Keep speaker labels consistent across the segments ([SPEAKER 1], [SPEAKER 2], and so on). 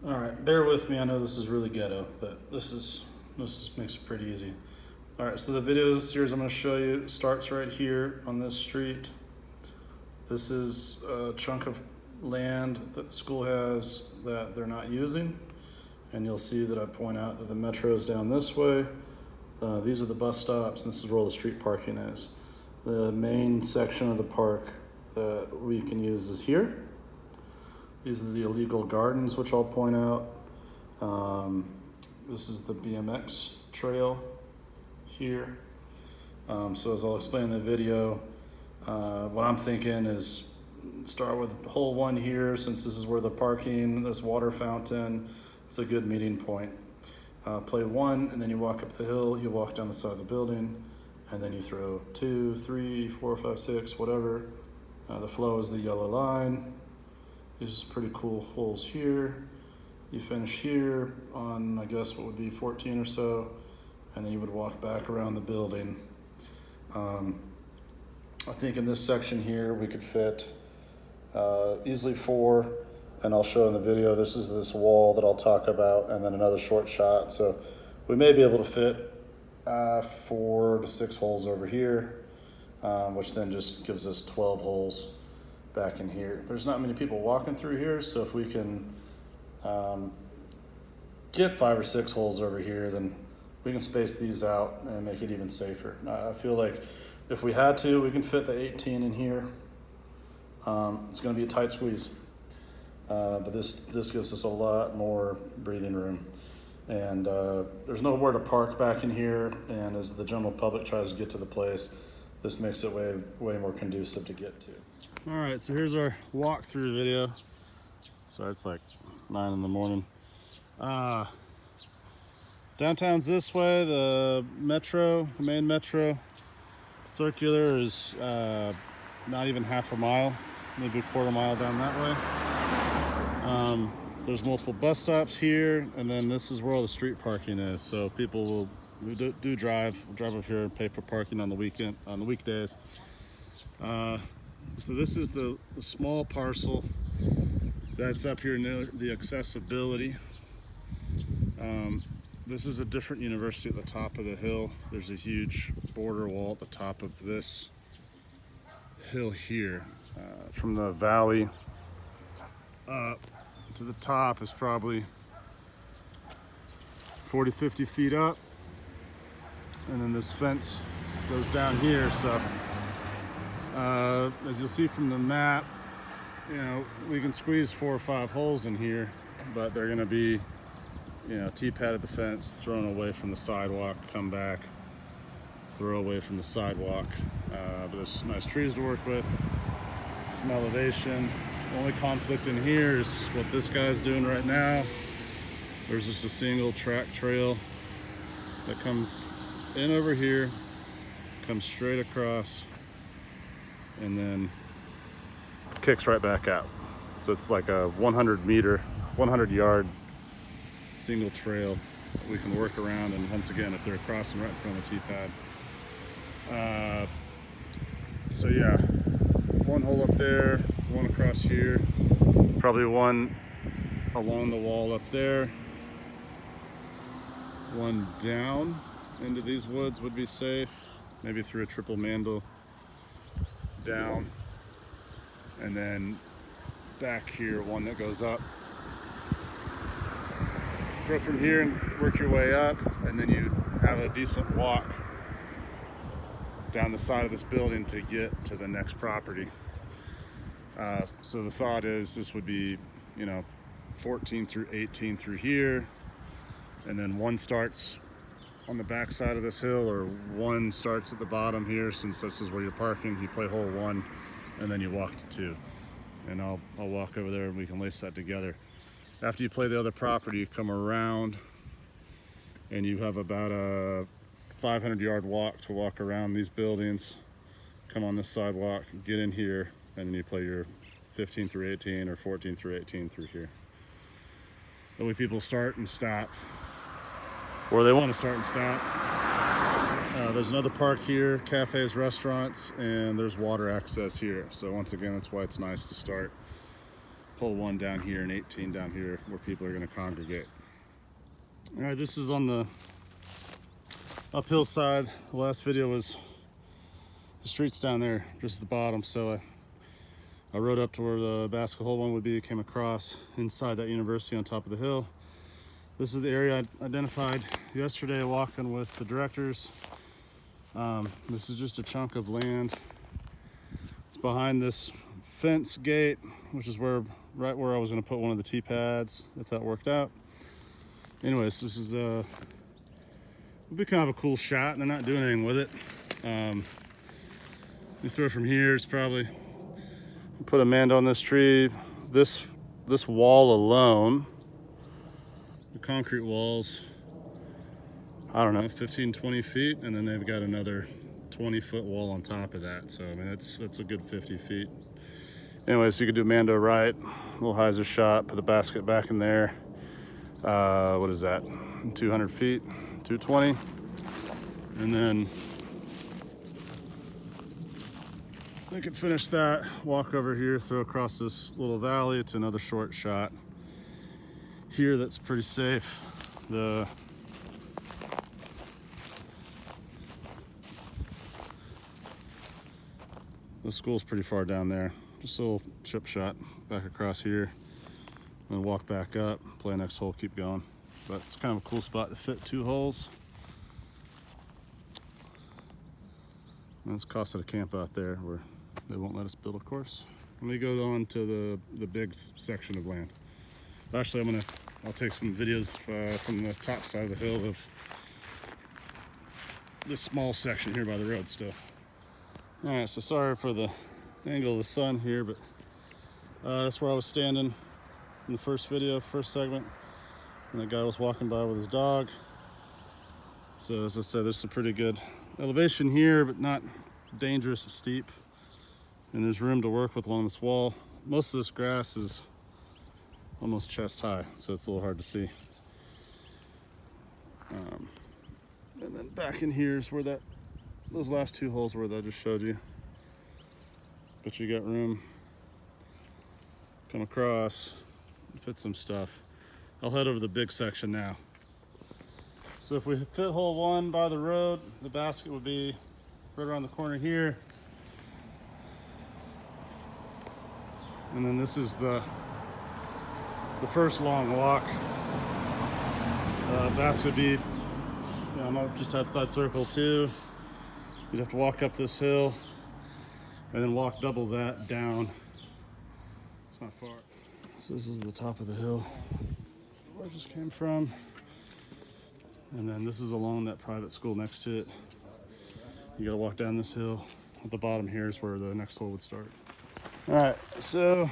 [SPEAKER 1] All right, bear with me. I know this is really ghetto, but this makes it pretty easy. All right, so the video series I'm going to show you starts right here on this street. This is a chunk of land that the school has that they're not using, and you'll see that I point out that the metro is down this way. These are the bus stops, and this is where all the street parking is. The main section of the park that we can use is here. These are the illegal gardens, which I'll point out. This is the BMX trail here. So as I'll explain in the video, what I'm thinking is start with hole 1 here, since this is where the parking, this water fountain, it's a good meeting point. Play 1, and then you walk up the hill, you walk down the side of the building, and then you throw 2, 3, 4, 5, 6, whatever. The flow is the yellow line. These are pretty cool holes here. You finish here on, I guess, what would be 14 or so, and then you would walk back around the building. I think in this section here we could fit easily 4, and I'll show in the video, this is this wall that I'll talk about, and then another short shot. So we may be able to fit 4 to 6 holes over here, which then just gives us 12 holes back in here. There's not many people walking through here, so if we can get 5 or 6 holes over here, then we can space these out and make it even safer. I feel like if we had to, we can fit the 18 in here. It's going to be a tight squeeze, but this gives us a lot more breathing room. And there's nowhere to park back in here, and as the general public tries to get to the place, this makes it way more conducive to get to. All right, so here's our walkthrough video. Sorry, it's like 9 in the morning. Downtown's this way. The metro, the main metro, circular is not even half a mile, maybe a quarter mile down that way. There's multiple bus stops here, and then this is where all the street parking is. So people who do drive up here and pay for parking on the weekdays. So this is the small parcel that's up here near the accessibility. This is a different university at the top of the hill. There's a huge border wall at the top of this hill here. From the valley up to the top is probably 40, 50 feet up. And then this fence goes down here. So as you'll see from the map, you know, we can squeeze 4 or 5 holes in here, but they're gonna be, you know, T-padded the fence, thrown away from the sidewalk, come back, throw away from the sidewalk. But there's nice trees to work with, some elevation. The only conflict in here is what this guy's doing right now. There's just a single track trail that comes in over here, comes straight across, and then kicks right back out. So it's like a 100 yard single trail that we can work around. And once again, if they're crossing right in front of the T-pad. So yeah, 1 hole up there, 1 across here, probably 1 along the wall up there, 1 down into these woods would be safe, maybe through a triple mandel down, and then back here 1 that goes up. Throw from here and work your way up, and then you have a decent walk down the side of this building to get to the next property. So the thought is this would be, you know, 14 through 18 through here, and then 1 starts on the back side of this hill, or 1 starts at the bottom here, since this is where you're parking. You play hole 1, and then you walk to 2. And I'll walk over there and we can lace that together. After you play the other property, you come around and you have about a 500 yard walk to walk around these buildings, come on this sidewalk, get in here, and then you play your 15 through 18 or 14 through 18 through here. The way people start and stop, or they want to start and stop. There's another park here, cafes, restaurants, and there's water access here. So once again, that's why it's nice to start hole 1 down here and 18 down here where people are going to congregate. All right, this is on the uphill side. The last video was the streets down there just at the bottom, so I rode up to where the basket hole 1 would be, came across inside that university on top of the hill. This is the area I identified yesterday walking with the directors. This is just a chunk of land. It's behind this fence gate, which is right where I was going to put one of the tee pads if that worked out. Anyways, this is would be kind of a cool shot, and they're not doing anything with it. You throw it from here, it's probably put a mand on this tree. This wall alone, the concrete walls, I don't know, 15-20 feet, and then they've got another 20-foot wall on top of that. So I mean, that's a good 50 feet. Anyways, you could do Mando right, little hyzer shot, put the basket back in there. What is that? 200 feet, 220, and then they could finish that, walk over here, throw across this little valley. It's another short shot here that's pretty safe. The school's pretty far down there. Just a little chip shot back across here, and then walk back up, play next hole, keep going. But it's kind of a cool spot to fit 2 holes. And it's cost of a camp out there where they won't let us build a course. Let me go on to the big section of land. Actually, I'll take some videos from the top side of the hill of this small section here by the road still. All right, so sorry for the angle of the sun here, but that's where I was standing in the first video, first segment, and that guy was walking by with his dog. So as I said, there's some pretty good elevation here, but not dangerous, steep, and there's room to work with along this wall. Most of this grass is almost chest high, so it's a little hard to see. And then back in here is where those last 2 holes were that I just showed you. But you got room, come across, fit some stuff. I'll head over the big section now. So if we fit hole 1 by the road, the basket would be right around the corner here. And then this is the first long walk. Basket would be, I'm just outside circle 2. You'd have to walk up this hill and then walk double that down. It's not far. So this is the top of the hill where I just came from. And then this is along that private school next to it. You gotta walk down this hill. At the bottom here is where the next hole would start. All right, so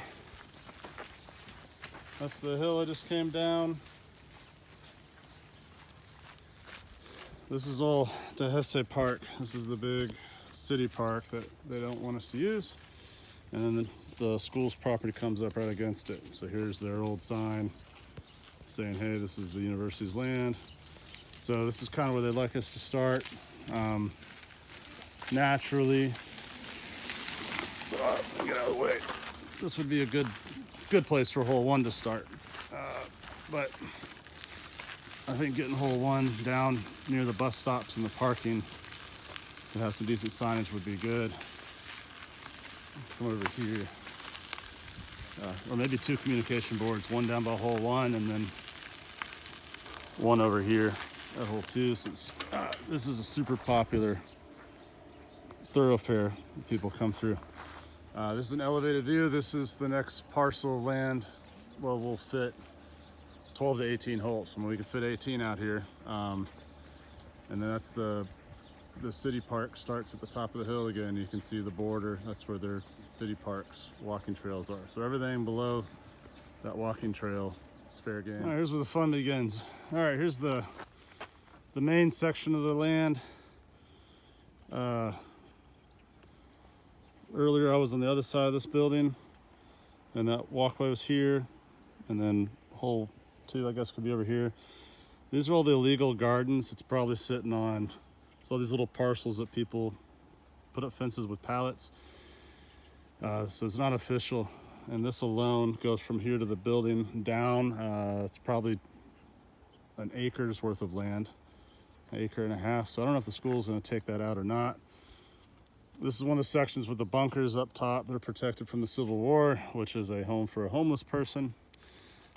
[SPEAKER 1] that's the hill I just came down. This is all Dehese Park. This is the big city park that they don't want us to use. And then the school's property comes up right against it. So here's their old sign saying, hey, this is the university's land. So this is kind of where they'd like us to start. Naturally, get out of the way. This would be a good place for hole 1 to start. But I think getting hole 1 down near the bus stops and the parking to have some decent signage would be good. Come over here. Or maybe 2 communication boards, 1 down by hole 1 and then 1 over here at hole 2, since this is a super popular thoroughfare that people come through. This is an elevated view. This is the next parcel of land. Well, we'll fit 12 to 18 holes. I mean, we can fit 18 out here. And then that's the city park starts at the top of the hill again. You can see the border. That's where their city parks walking trails are. So everything below that walking trail is fair game. All right, here's where the fun begins. All right, here's the main section of the land. Earlier I was on the other side of this building, and that walkway was here, and then hole 2 I guess could be over here. These are all the illegal gardens. It's probably sitting on, it's all these little parcels that people put up fences with pallets. So it's not official. and this alone goes from here to the building down. It's probably an acre's worth of land, an acre and a half. So I don't know if the school's going to take that out or not. This is one of the sections with the bunkers up top. They're protected from the Civil War, which is a home for a homeless person.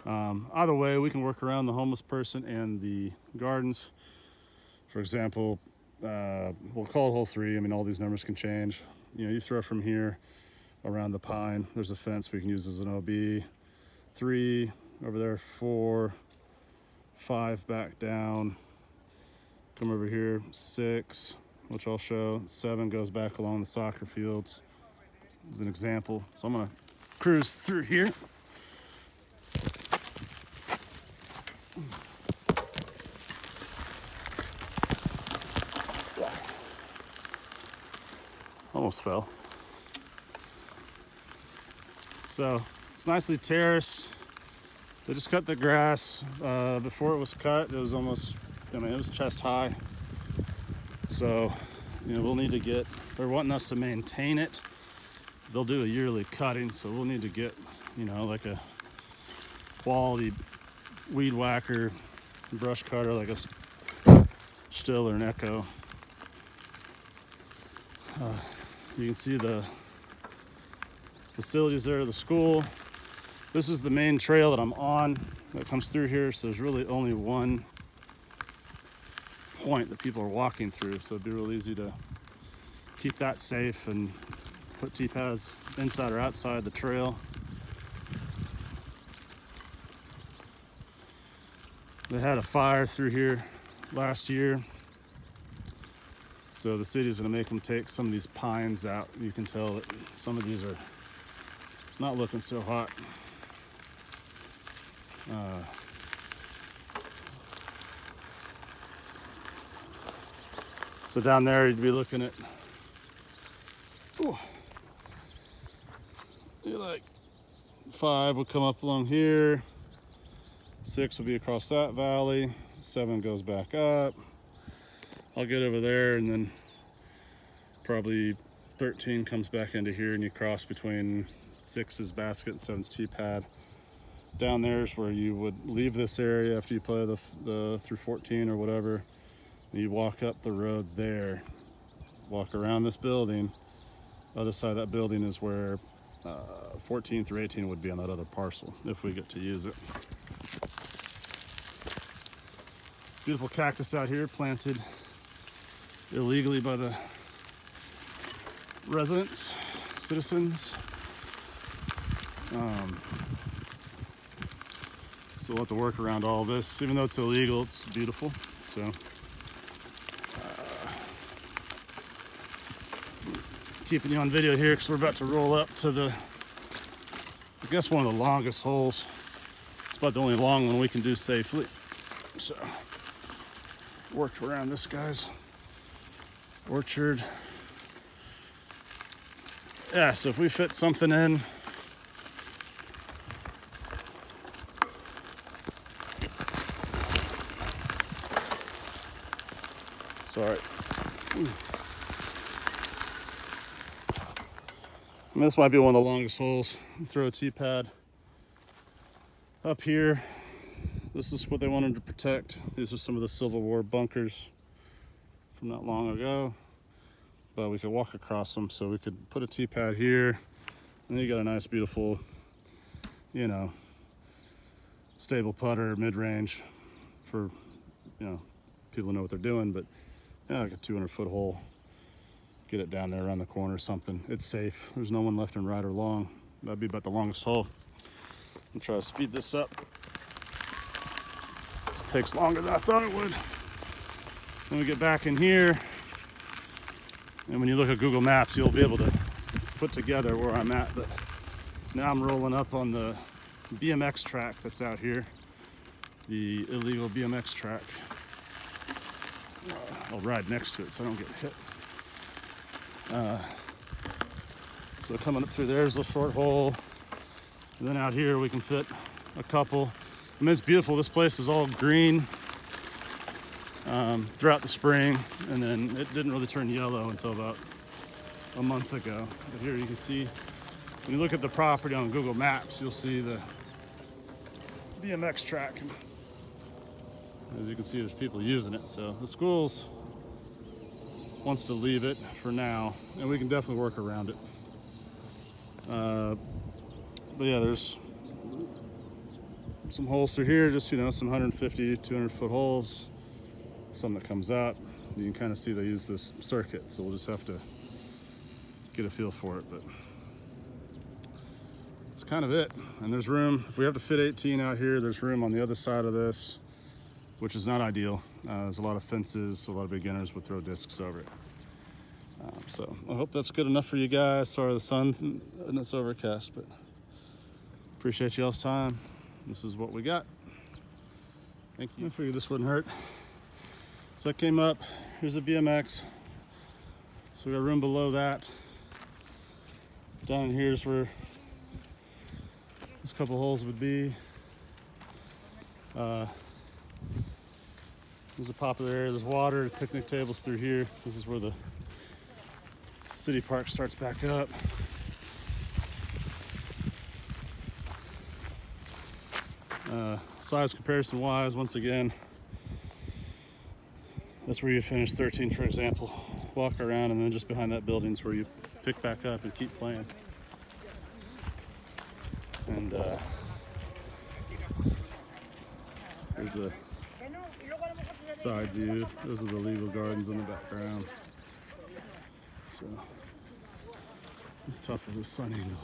[SPEAKER 1] Either way, we can work around the homeless person and the gardens. For example, we'll call it hole 3. I mean, all these numbers can change. You know, you throw from here around the pine. There's a fence we can use as an OB. 3 over there, 4, 5 back down. Come over here, 6, which I'll show. 7 goes back along the soccer fields as an example. So I'm gonna cruise through here. Almost fell. So it's nicely terraced. They just cut the grass. Before it was cut, it was almost, I mean, it was chest high. So, you know, we'll need to get, they're wanting us to maintain it. They'll do a yearly cutting, so we'll need to get, you know, like a quality weed whacker, brush cutter, like a Stihl or an Echo. You can see the facilities there, the school. This is the main trail that I'm on that comes through here, so there's really only one point that people are walking through, so it'd be real easy to keep that safe and put T-pads inside or outside the trail. They had a fire through here last year, so the city's gonna make them take some of these pines out. You can tell that some of these are not looking so hot. So down there you'd be looking at, like 5 would come up along here, 6 will be across that valley, 7 goes back up. I'll get over there, and then probably 13 comes back into here, and you cross between 6's basket and 7's T-pad. Down there is where you would leave this area after you play the through 14 or whatever. And you walk up the road there, walk around this building. Other side of that building is where 14 through 18 would be on that other parcel, if we get to use it. Beautiful cactus out here, planted illegally by the residents, citizens. So we'll have to work around all this. Even though it's illegal, it's beautiful. So keeping you on video here because we're about to roll up to the, I guess, one of the longest holes. It's about the only long one we can do safely. So work around this guy's orchard. Yeah, so if we fit something in, sorry. I mean, this might be one of the longest holes. Throw a T-pad up here. This is what they wanted to protect. These are some of the Civil War bunkers from not long ago. But we could walk across them, so we could put a T-pad here. And then you got a nice, beautiful, you know, stable putter, mid-range for, you know, people who know what they're doing. But yeah, like a 200-foot hole. Get it down there around the corner or something. It's safe. There's no one left and right or long. That'd be about the longest hole. I'll try to speed this up. It takes longer than I thought it would. Then we get back in here, and when you look at Google Maps, you'll be able to put together where I'm at. But now I'm rolling up on the BMX track that's out here, the illegal BMX track. I'll ride next to it so I don't get hit. So coming up through there's a short hole, and then out here we can fit a couple. I mean, it's beautiful. This place is all green throughout the spring, and then it didn't really turn yellow until about a month ago. But here you can see when you look at the property on Google Maps, you'll see the BMX track. And as you can see, there's people using it. So the schools wants to leave it for now, and we can definitely work around it. But yeah, there's some holes through here, just, you know, some 150, 200 foot holes. Some that comes out. You can kind of see they use this circuit, so we'll just have to get a feel for it. But it's kind of it. And there's room, if we have to fit 18 out here, there's room on the other side of this, which is not ideal. There's a lot of fences, a lot of beginners would throw discs over it. So I hope that's good enough for you guys. Sorry the sun and it's overcast, but appreciate y'all's time. This is what we got. Thank you. I figured this wouldn't hurt. So that came up. Here's a BMX. So we got room below that. Down in here's where this couple holes would be. There's a popular area. There's water, picnic tables through here. This is where the city park starts back up. Size comparison wise, once again, that's where you finish 13, for example. Walk around, and then just behind that building is where you pick back up and keep playing. And there's a side view. Those are the legal gardens in the background. So it's tough with this sun angle.